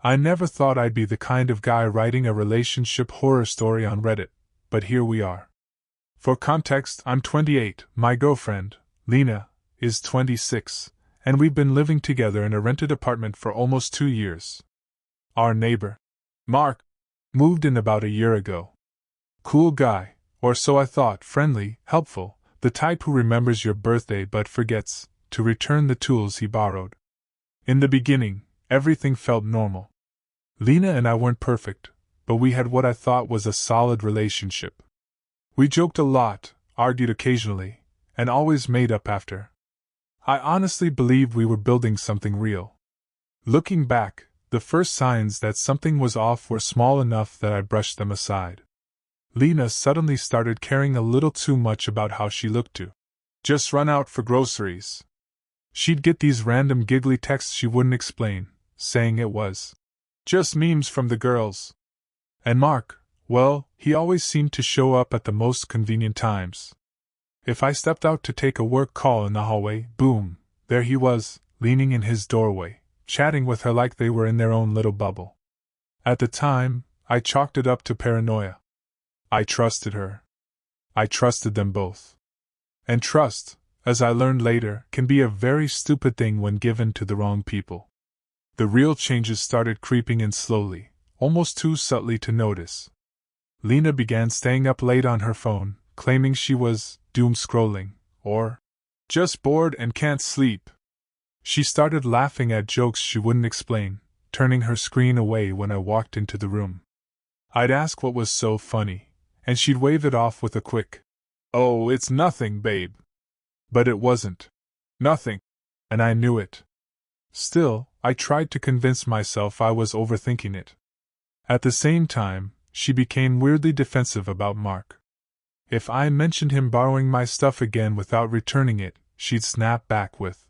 I never thought I'd be the kind of guy writing a relationship horror story on Reddit, but here we are. For context, I'm 28, my girlfriend, Lena, is 26, and we've been living together in a rented apartment for almost 2 years. Our neighbor, Mark, moved in about a year ago. Cool guy, or so I thought, friendly, helpful, the type who remembers your birthday but forgets to return the tools he borrowed. In the beginning, everything felt normal. Lena and I weren't perfect, but we had what I thought was a solid relationship. We joked a lot, argued occasionally, and always made up after. I honestly believed we were building something real. Looking back, the first signs that something was off were small enough that I brushed them aside. Lena suddenly started caring a little too much about how she looked to just run out for groceries. She'd get these random giggly texts she wouldn't explain, saying it was just memes from the girls. And Mark, well, he always seemed to show up at the most convenient times. If I stepped out to take a work call in the hallway, boom, there he was, leaning in his doorway, chatting with her like they were in their own little bubble. At the time, I chalked it up to paranoia. I trusted her. I trusted them both. And trust, as I learned later, can be a very stupid thing when given to the wrong people. The real changes started creeping in slowly, almost too subtly to notice. Lena began staying up late on her phone, claiming she was doom scrolling, or just bored and can't sleep. She started laughing at jokes she wouldn't explain, turning her screen away when I walked into the room. I'd ask what was so funny, and she'd wave it off with a quick, "Oh, it's nothing, babe." But it wasn't. Nothing. And I knew it. Still, I tried to convince myself I was overthinking it. At the same time, she became weirdly defensive about Mark. If I mentioned him borrowing my stuff again without returning it, she'd snap back with,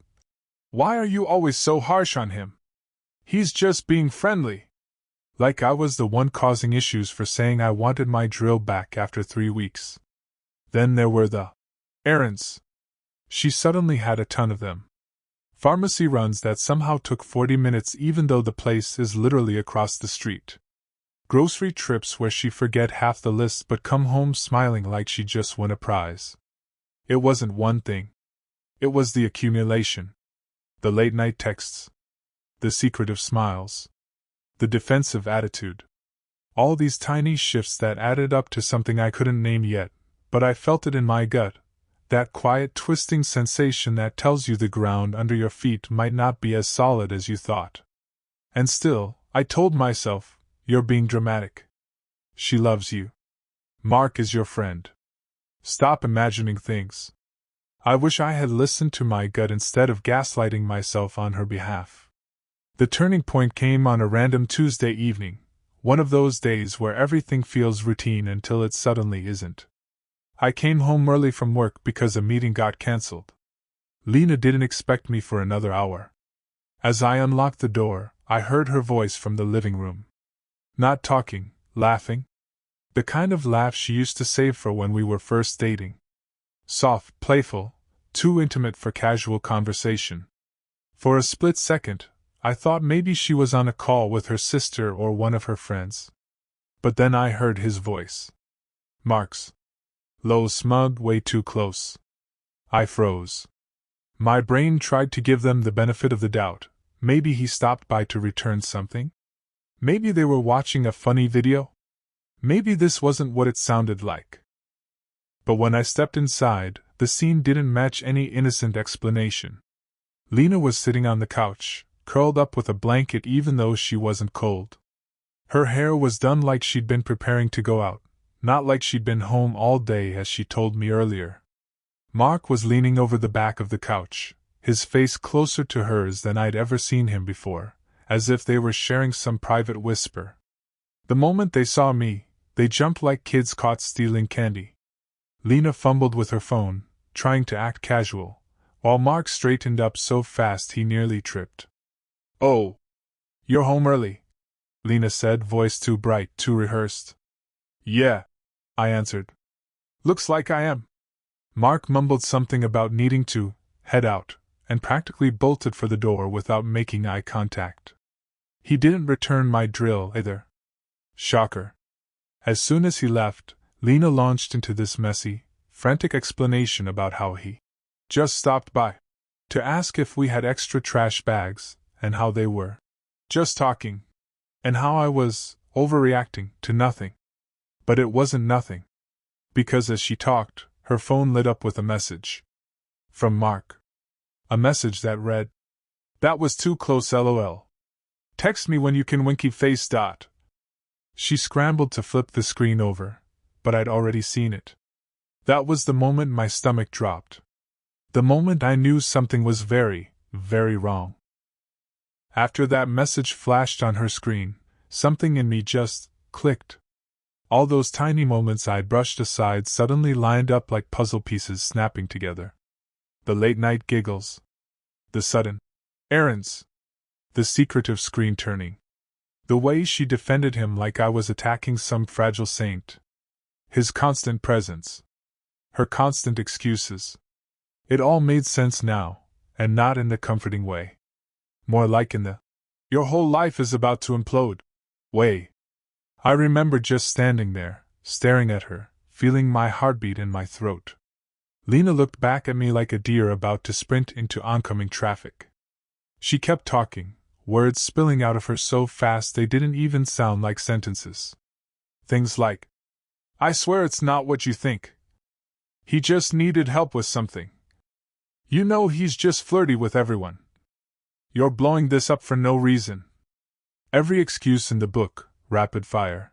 "Why are you always so harsh on him? He's just being friendly." Like I was the one causing issues for saying I wanted my drill back after 3 weeks. Then there were the errands. She suddenly had a ton of them. Pharmacy runs that somehow took 40 minutes even though the place is literally across the street. Grocery trips where she forget half the list but come home smiling like she just won a prize. It wasn't one thing. It was the accumulation. The late-night texts. The secretive smiles. The defensive attitude. All these tiny shifts that added up to something I couldn't name yet, but I felt it in my gut. That quiet twisting sensation that tells you the ground under your feet might not be as solid as you thought. And still, I told myself, "You're being dramatic. She loves you. Mark is your friend. Stop imagining things." I wish I had listened to my gut instead of gaslighting myself on her behalf. The turning point came on a random Tuesday evening, one of those days where everything feels routine until it suddenly isn't. I came home early from work because a meeting got cancelled. Lena didn't expect me for another hour. As I unlocked the door, I heard her voice from the living room. Not talking, laughing. The kind of laugh she used to save for when we were first dating. Soft, playful, too intimate for casual conversation. For a split second, I thought maybe she was on a call with her sister or one of her friends. But then I heard his voice. Mark's. Low, smug, way too close. I froze. My brain tried to give them the benefit of the doubt. Maybe he stopped by to return something? Maybe they were watching a funny video? Maybe this wasn't what it sounded like. But when I stepped inside, the scene didn't match any innocent explanation. Lena was sitting on the couch, curled up with a blanket even though she wasn't cold. Her hair was done like she'd been preparing to go out. Not like she'd been home all day as she told me earlier. Mark was leaning over the back of the couch, his face closer to hers than I'd ever seen him before, as if they were sharing some private whisper. The moment they saw me, they jumped like kids caught stealing candy. Lena fumbled with her phone, trying to act casual, while Mark straightened up so fast he nearly tripped. "Oh, you're home early," Lena said, voice too bright, too rehearsed. "Yeah," I answered. "Looks like I am." Mark mumbled something about needing to head out, and practically bolted for the door without making eye contact. He didn't return my drill either. Shocker. As soon as he left, Lena launched into this messy, frantic explanation about how he just stopped by to ask if we had extra trash bags, and how they were just talking, and how I was overreacting to nothing. But it wasn't nothing. Because as she talked, her phone lit up with a message from Mark. A message that read, "That was too close, lol. Text me when you can, winky face dot." She scrambled to flip the screen over, but I'd already seen it. That was the moment my stomach dropped. The moment I knew something was very, very wrong. After that message flashed on her screen, something in me just clicked. All those tiny moments I'd brushed aside suddenly lined up like puzzle pieces snapping together. The late-night giggles. The sudden errands. The secretive screen turning. The way she defended him like I was attacking some fragile saint. His constant presence. Her constant excuses. It all made sense now, and not in the comforting way. More like in the "your whole life is about to implode" way. I remember just standing there, staring at her, feeling my heartbeat in my throat. Lena looked back at me like a deer about to sprint into oncoming traffic. She kept talking, words spilling out of her so fast they didn't even sound like sentences. Things like, "I swear it's not what you think. He just needed help with something. You know he's just flirty with everyone. You're blowing this up for no reason." Every excuse in the book, rapid fire.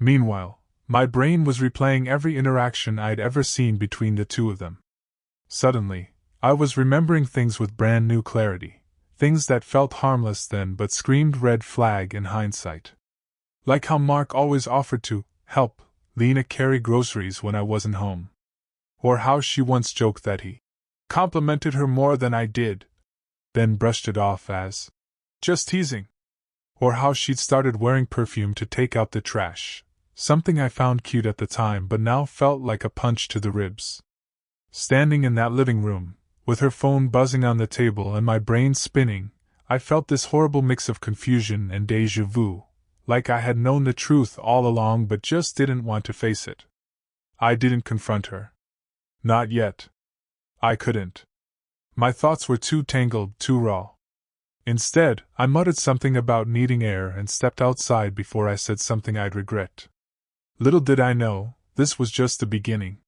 Meanwhile, my brain was replaying every interaction I'd ever seen between the two of them. Suddenly, I was remembering things with brand new clarity, things that felt harmless then but screamed red flag in hindsight. Like how Mark always offered to help Lena carry groceries when I wasn't home. Or how she once joked that he complimented her more than I did, then brushed it off as just teasing. Or how she'd started wearing perfume to take out the trash, something I found cute at the time but now felt like a punch to the ribs. Standing in that living room, with her phone buzzing on the table and my brain spinning, I felt this horrible mix of confusion and déjà vu, like I had known the truth all along but just didn't want to face it. I didn't confront her. Not yet. I couldn't. My thoughts were too tangled, too raw. Instead, I muttered something about needing air and stepped outside before I said something I'd regret. Little did I know, this was just the beginning.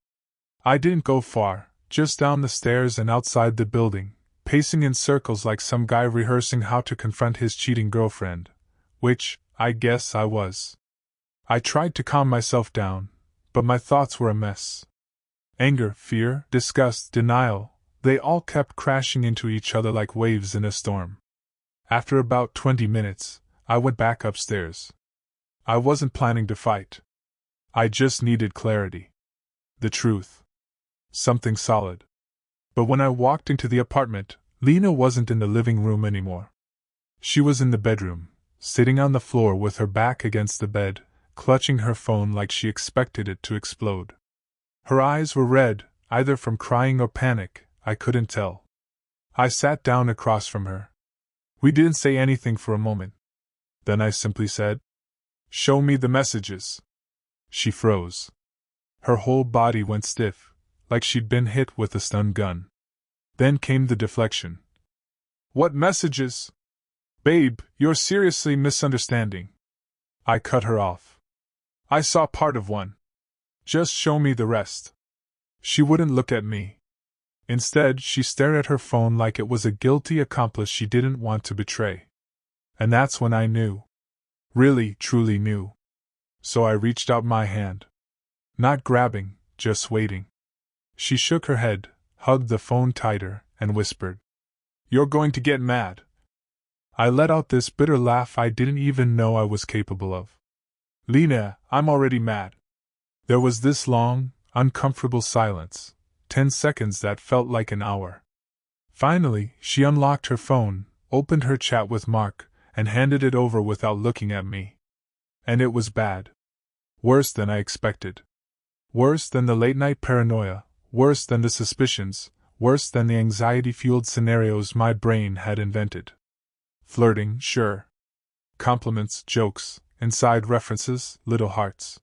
I didn't go far, just down the stairs and outside the building, pacing in circles like some guy rehearsing how to confront his cheating girlfriend, which, I guess I was. I tried to calm myself down, but my thoughts were a mess. Anger, fear, disgust, denial, they all kept crashing into each other like waves in a storm. After about 20 minutes, I went back upstairs. I wasn't planning to fight. I just needed clarity. The truth. Something solid. But when I walked into the apartment, Lena wasn't in the living room anymore. She was in the bedroom, sitting on the floor with her back against the bed, clutching her phone like she expected it to explode. Her eyes were red, either from crying or panic, I couldn't tell. I sat down across from her. We didn't say anything for a moment. Then I simply said, "Show me the messages." She froze. Her whole body went stiff, like she'd been hit with a stun gun. Then came the deflection. "What messages? Babe, you're seriously misunderstanding." I cut her off. "I saw part of one. Just show me the rest." She wouldn't look at me. Instead, she stared at her phone like it was a guilty accomplice she didn't want to betray. And that's when I knew. Really, truly knew. So I reached out my hand. Not grabbing, just waiting. She shook her head, hugged the phone tighter, and whispered, "You're going to get mad." I let out this bitter laugh I didn't even know I was capable of. "Lena, I'm already mad." There was this long, uncomfortable silence, 10 seconds that felt like an hour. Finally, she unlocked her phone, opened her chat with Mark, and handed it over without looking at me. And it was bad. Worse than I expected. Worse than the late-night paranoia, worse than the suspicions, worse than the anxiety-fueled scenarios my brain had invented. Flirting, sure. Compliments, jokes, inside references, little hearts.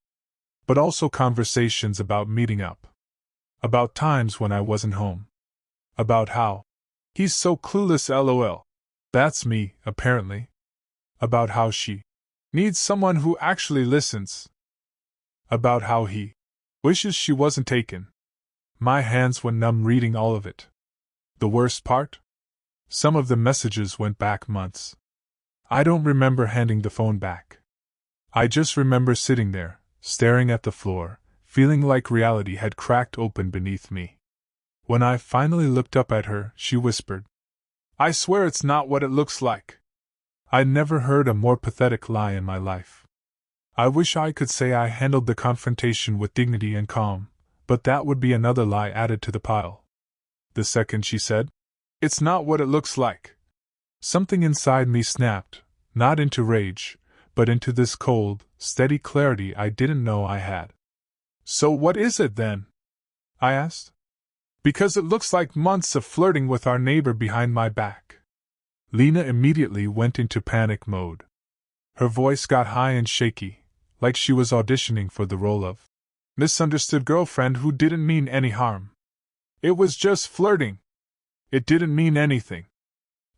But also conversations about meeting up. About times when I wasn't home. About how he's so clueless, lol. That's me, apparently. About how she needs someone who actually listens. About how he wishes she wasn't taken. My hands went numb reading all of it. The worst part? Some of the messages went back months. I don't remember handing the phone back. I just remember sitting there, staring at the floor, feeling like reality had cracked open beneath me. When I finally looked up at her, she whispered, "I swear it's not what it looks like." I'd never heard a more pathetic lie in my life. I wish I could say I handled the confrontation with dignity and calm, but that would be another lie added to the pile. The second she said, "It's not what it looks like," something inside me snapped, not into rage, but into this cold, steady clarity I didn't know I had. "So what is it then?" I asked. "Because it looks like months of flirting with our neighbor behind my back." Lena immediately went into panic mode. Her voice got high and shaky, like she was auditioning for the role of misunderstood girlfriend who didn't mean any harm. "It was just flirting. It didn't mean anything.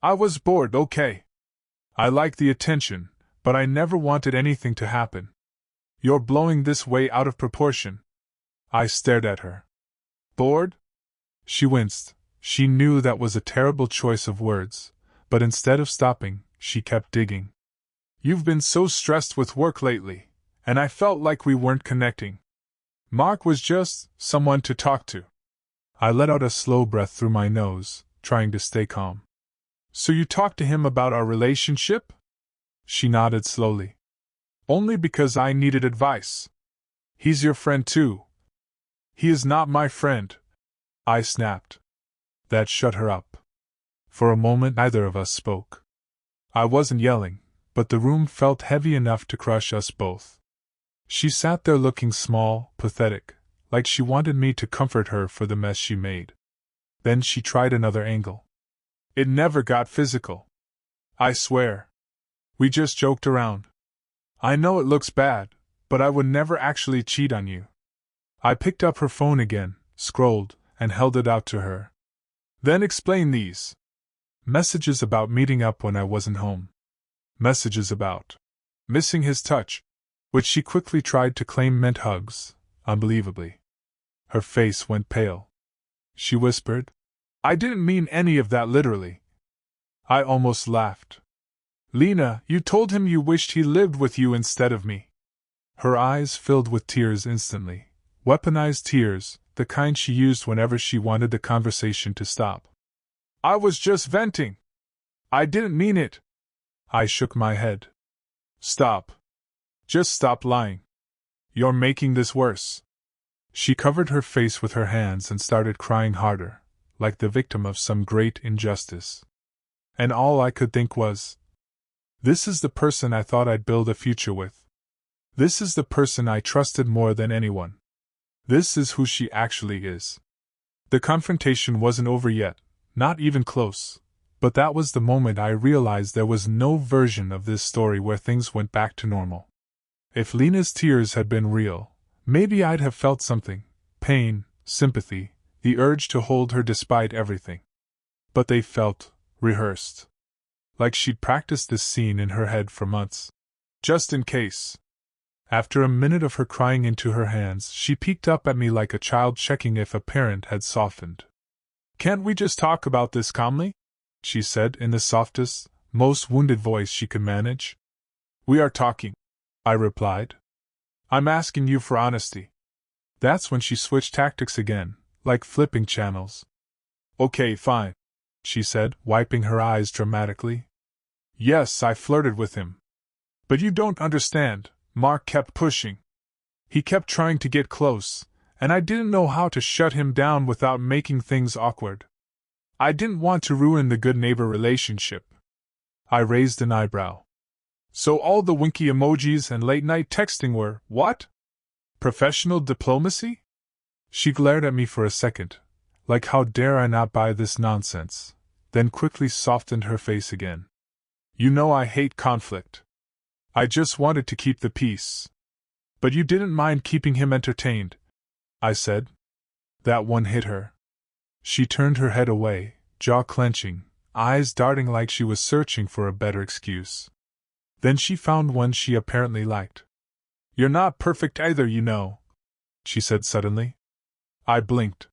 I was bored, okay? I liked the attention, but I never wanted anything to happen. You're blowing this way out of proportion." I stared at her. "Bored?" She winced. She knew that was a terrible choice of words, but instead of stopping, she kept digging. "You've been so stressed with work lately, and I felt like we weren't connecting. Mark was just someone to talk to." I let out a slow breath through my nose, trying to stay calm. "So you talked to him about our relationship?" She nodded slowly. "Only because I needed advice. He's your friend too." "He is not my friend," I snapped. That shut her up. For a moment neither of us spoke. I wasn't yelling, but the room felt heavy enough to crush us both. She sat there looking small, pathetic, like she wanted me to comfort her for the mess she made. Then she tried another angle. "It never got physical. I swear. We just joked around. I know it looks bad, but I would never actually cheat on you." I picked up her phone again, scrolled, and held it out to her. "Then explain these." Messages about meeting up when I wasn't home. Messages about missing his touch, which she quickly tried to claim meant hugs, unbelievably. Her face went pale. She whispered, "I didn't mean any of that literally." I almost laughed. "Lena, you told him you wished he lived with you instead of me." Her eyes filled with tears instantly, weaponized tears, the kind she used whenever she wanted the conversation to stop. "I was just venting. I didn't mean it." I shook my head. "Stop. Just stop lying. You're making this worse." She covered her face with her hands and started crying harder, like the victim of some great injustice. And all I could think was, this is the person I thought I'd build a future with. This is the person I trusted more than anyone. This is who she actually is. The confrontation wasn't over yet, not even close, but that was the moment I realized there was no version of this story where things went back to normal. If Lena's tears had been real, maybe I'd have felt something, pain, sympathy, the urge to hold her despite everything. But they felt rehearsed. Like she'd practiced this scene in her head for months. Just in case. After a minute of her crying into her hands, she peeked up at me like a child checking if a parent had softened. "Can't we just talk about this calmly?" she said in the softest, most wounded voice she could manage. "We are talking," I replied. "I'm asking you for honesty." That's when she switched tactics again, like flipping channels. "Okay, fine," she said, wiping her eyes dramatically. "Yes, I flirted with him. But you don't understand, Mark kept pushing. He kept trying to get close, and I didn't know how to shut him down without making things awkward. I didn't want to ruin the good neighbor relationship." I raised an eyebrow. "So all the winky emojis and late-night texting were, what? Professional diplomacy?" She glared at me for a second, like how dare I not buy this nonsense, then quickly softened her face again. "You know I hate conflict. I just wanted to keep the peace. But you didn't mind keeping him entertained, I said. That one hit her. She turned her head away, jaw clenching, eyes darting like she was searching for a better excuse. Then she found one she apparently liked. You're not perfect either, you know, she said suddenly. I blinked.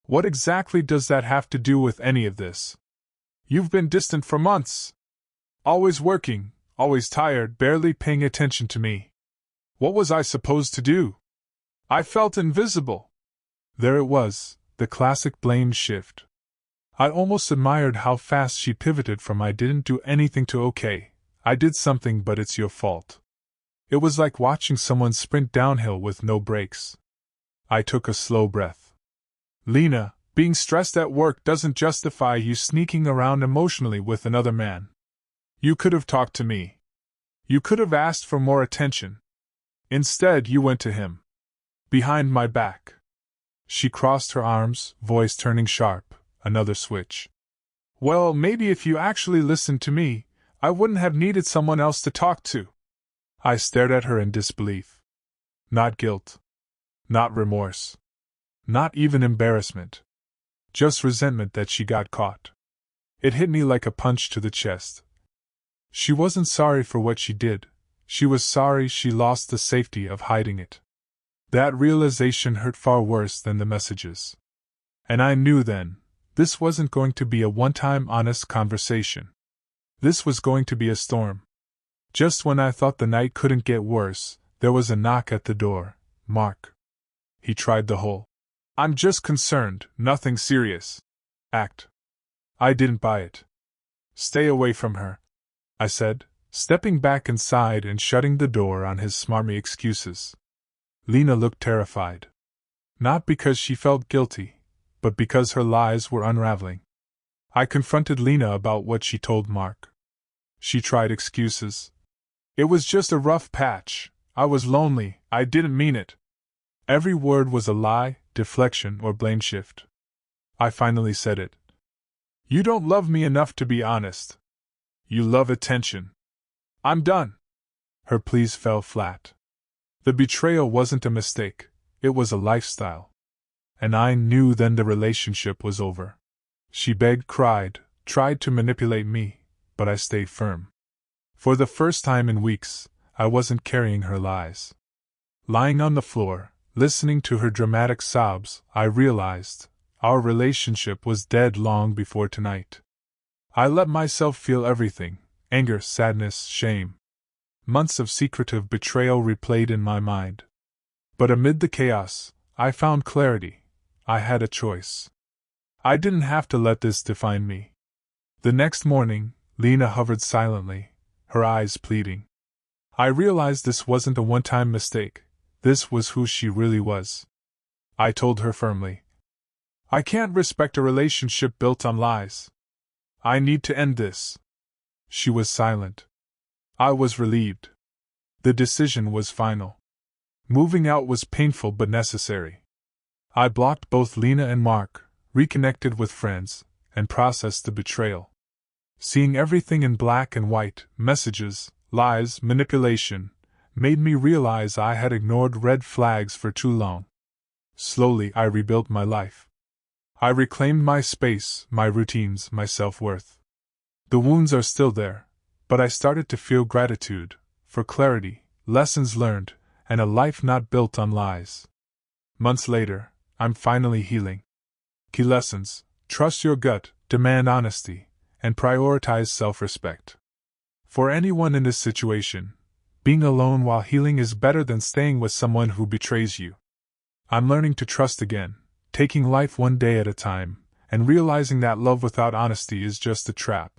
What exactly does that have to do with any of this? You've been distant for months. Always working, always tired, barely paying attention to me. What was I supposed to do? I felt invisible. There it was, the classic blame shift. I almost admired how fast she pivoted from I didn't do anything to okay, I did something but it's your fault. It was like watching someone sprint downhill with no brakes. I took a slow breath. Lena, being stressed at work doesn't justify you sneaking around emotionally with another man. You could have talked to me. You could have asked for more attention. Instead, you went to him. Behind my back. She crossed her arms, voice turning sharp, another switch. Well, maybe if you actually listened to me, I wouldn't have needed someone else to talk to. I stared at her in disbelief. Not guilt. Not remorse. Not even embarrassment. Just resentment that she got caught. It hit me like a punch to the chest. She wasn't sorry for what she did. She was sorry she lost the safety of hiding it. That realization hurt far worse than the messages. And I knew then, this wasn't going to be a one-time honest conversation. This was going to be a storm. Just when I thought the night couldn't get worse, there was a knock at the door. Mark. He tried the whole "I'm just concerned, nothing serious" act. I didn't buy it. Stay away from her, I said, stepping back inside and shutting the door on his smarmy excuses. Lena looked terrified. Not because she felt guilty, but because her lies were unraveling. I confronted Lena about what she told Mark. She tried excuses. It was just a rough patch. I was lonely. I didn't mean it. Every word was a lie, deflection, or blame shift. I finally said it. You don't love me enough to be honest. You love attention. I'm done. Her pleas fell flat. The betrayal wasn't a mistake, it was a lifestyle. And I knew then the relationship was over. She begged, cried, tried to manipulate me, but I stayed firm. For the first time in weeks, I wasn't carrying her lies. Lying on the floor, listening to her dramatic sobs, I realized our relationship was dead long before tonight. I let myself feel everything: anger, sadness, shame. Months of secretive betrayal replayed in my mind. But amid the chaos, I found clarity. I had a choice. I didn't have to let this define me. The next morning, Lena hovered silently, her eyes pleading. I realized this wasn't a one-time mistake. This was who she really was. I told her firmly, I can't respect a relationship built on lies. I need to end this. She was silent. I was relieved. The decision was final. Moving out was painful but necessary. I blocked both Lena and Mark, reconnected with friends, and processed the betrayal. Seeing everything in black and white, messages, lies, manipulation, made me realize I had ignored red flags for too long. Slowly I rebuilt my life. I reclaimed my space, my routines, my self-worth. The wounds are still there, but I started to feel gratitude for clarity, lessons learned, and a life not built on lies. Months later, I'm finally healing. Key lessons: trust your gut, demand honesty, and prioritize self-respect. For anyone in this situation, being alone while healing is better than staying with someone who betrays you. I'm learning to trust again, taking life one day at a time, and realizing that love without honesty is just a trap.